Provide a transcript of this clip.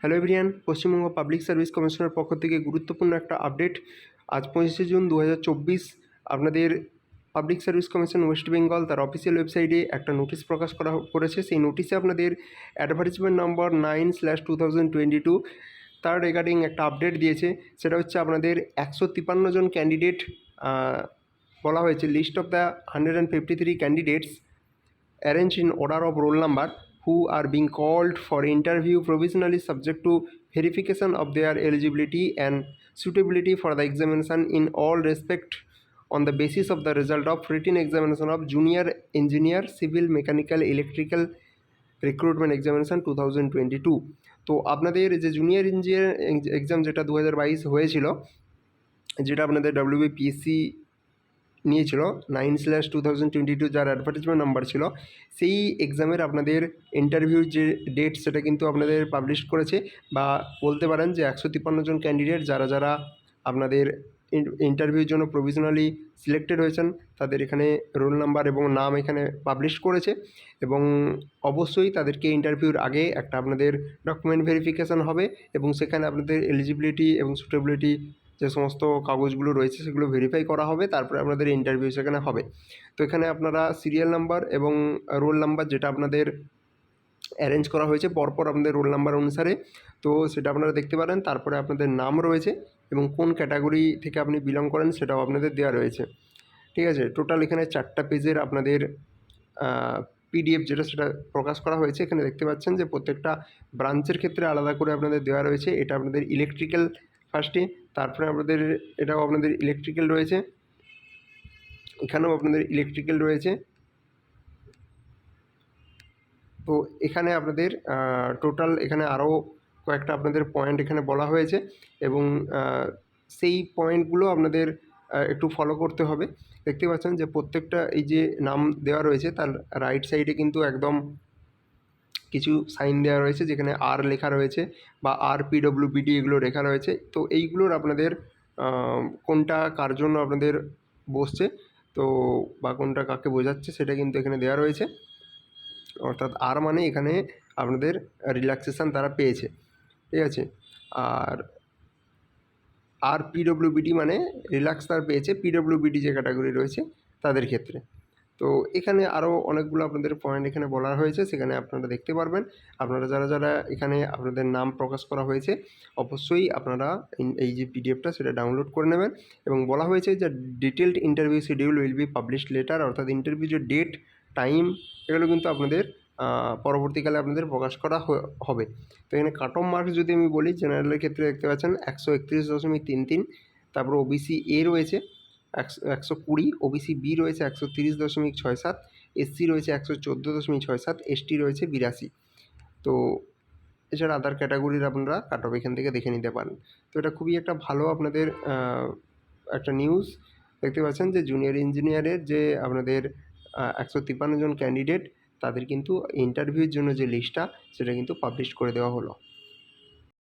Hello everyone, Paschimbanga public service কমিশনের পক্ষ থেকে গুরুত্বপূর্ণ একটা আপডেট। আজ 25শে জুন 2024 আপনাদের public service commission West Bengal তার অফিসিয়াল ওয়েবসাইটে একটা নোটিশ প্রকাশ করেছে। সেই নোটিশে আপনাদের অ্যাডভার্টিজমেন্ট নম্বর 9/2022 তার রিগার্ডিং একটা আপডেট দিয়েছে। সেটা হচ্ছে আপনাদের 153 জন ক্যান্ডিডেট বলা হয়েছে। List of the 153 candidates arranged in order of roll number who are being called for interview provisionally subject to verification of their eligibility and suitability for the examination in all respect on the basis of the result of written examination of junior engineer civil mechanical electrical recruitment examination 2022। তো আপনাদের যে junior engineer exam যেটা 2022 হয়েছিল, যেটা আপনাদের WBPSC নিয়েছিল 9/2022 যার advertisement number ছিল, সেই এক্সামের আপনাদের ইন্টারভিউ যে ডেট সেটা কিন্তু আপনাদের পাবলিশ করেছে। বা বলতে পারেন যে 153 জন ক্যান্ডিডেট যারা আপনাদের ইন্টারভিউর জন্য প্রভিশনালি সিলেক্টেড হয়েছেন তাদের এখানে রোল নাম্বার এবং নাম এখানে পাবলিশ করেছে। এবং অবশ্যই তাদেরকে ইন্টারভিউর আগে একটা আপনাদের ডকুমেন্ট ভেরিফিকেশান হবে এবং সেখানে আপনাদের এলিজিবিলিটি এবং সুটেবিলিটি যে সমস্ত কাগজগুলো রয়েছে সেগুলো ভেরিফাই করা হবে, তারপরে আপনাদের ইন্টারভিউ সেখানে হবে। তো এখানে আপনারা সিরিয়াল নাম্বার এবং রোল নাম্বার যেটা আপনাদের অ্যারেঞ্জ করা হয়েছে পরপর আপনাদের রোল নাম্বার অনুসারে, তো সেটা আপনারা দেখতে পারেন। তারপরে আপনাদের নাম রয়েছে এবং কোন ক্যাটাগরি থেকে আপনি বিলং করেন সেটাও আপনাদের দেওয়া রয়েছে। ঠিক আছে, টোটাল এখানে 4টা পেজের আপনাদের PDF যেটা সেটা প্রকাশ করা হয়েছে। এখানে দেখতে পাচ্ছেন যে প্রত্যেকটা ব্রাঞ্চের ক্ষেত্রে আলাদা করে আপনাদের দেওয়া রয়েছে। এটা আপনাদের ইলেকট্রিক্যাল ফার্স্টে, তারপরে আপনাদের এটাও আপনাদের ইলেকট্রিক্যাল রয়েছে, এখানেও আপনাদের ইলেকট্রিক্যাল রয়েছে। তো এখানে আপনাদের টোটাল এখানে আরও কয়েকটা আপনাদের পয়েন্ট এখানে বলা হয়েছে এবং সেই পয়েন্টগুলো আপনাদের একটু ফলো করতে হবে। দেখতে পাচ্ছেন যে প্রত্যেকটা এই যে নাম দেওয়া রয়েছে তার রাইট সাইডে কিন্তু একদম কিছু সাইন দেওয়া রয়েছে যেখানে আর লেখা রয়েছে বা RPWBD এগুলো লেখা রয়েছে। তো এইগুলোর আপনাদের কোনটা কার জন্য আপনাদের বসছে তো বা কোনটা কাকে বোঝাচ্ছে সেটা কিন্তু এখানে দেওয়া রয়েছে। অর্থাৎ আর মানে এখানে আপনাদের রিল্যাক্সেশান তারা পেয়েছে, ঠিক আছে। আর RPWBD মানে রিল্যাক্স তারা পেয়েছে PWBD যে ক্যাটাগরি রয়েছে তাদের ক্ষেত্রে। তো এখানে আরও অনেকগুলো আপনাদের পয়েন্ট এখানে বলা হয়েছে, সেখানে আপনারা দেখতে পারবেন। আপনারা যারা এখানে আপনাদের নাম প্রকাশ করা হয়েছে অবশ্যই আপনারা এই যে PDFটা সেটা ডাউনলোড করে নেবেন। এবং বলা হয়েছে যে detailed interview schedule will be published letter, অর্থাৎ ইন্টারভিউ যে ডেট টাইম এগুলো কিন্তু আপনাদের পরবর্তীকালে আপনাদের প্রকাশ করা হবে। তো এখানে কাট অফ মার্কস যদি আমি বলি, জেনারেলের ক্ষেত্রে দেখতে পাচ্ছেন 131.33, তারপর OBC A রয়েছে 120, OBC B রয়েছে 130.67, SC রয়েছে 114.67, ST রয়েছে 82। তো এছাড়া আদার ক্যাটাগরির আপনারা কাট অফ এখান থেকে দেখে নিতে পারেন। তো এটা খুবই একটা ভালো আপনাদের একটা নিউজ। দেখতে পাচ্ছেন যে জুনিয়র ইঞ্জিনিয়ারের যে আপনাদের 153 জন ক্যান্ডিডেট তাদের কিন্তু ইন্টারভিউর জন্য যে লিস্টটা সেটা কিন্তু পাবলিশ করে দেওয়া হলো।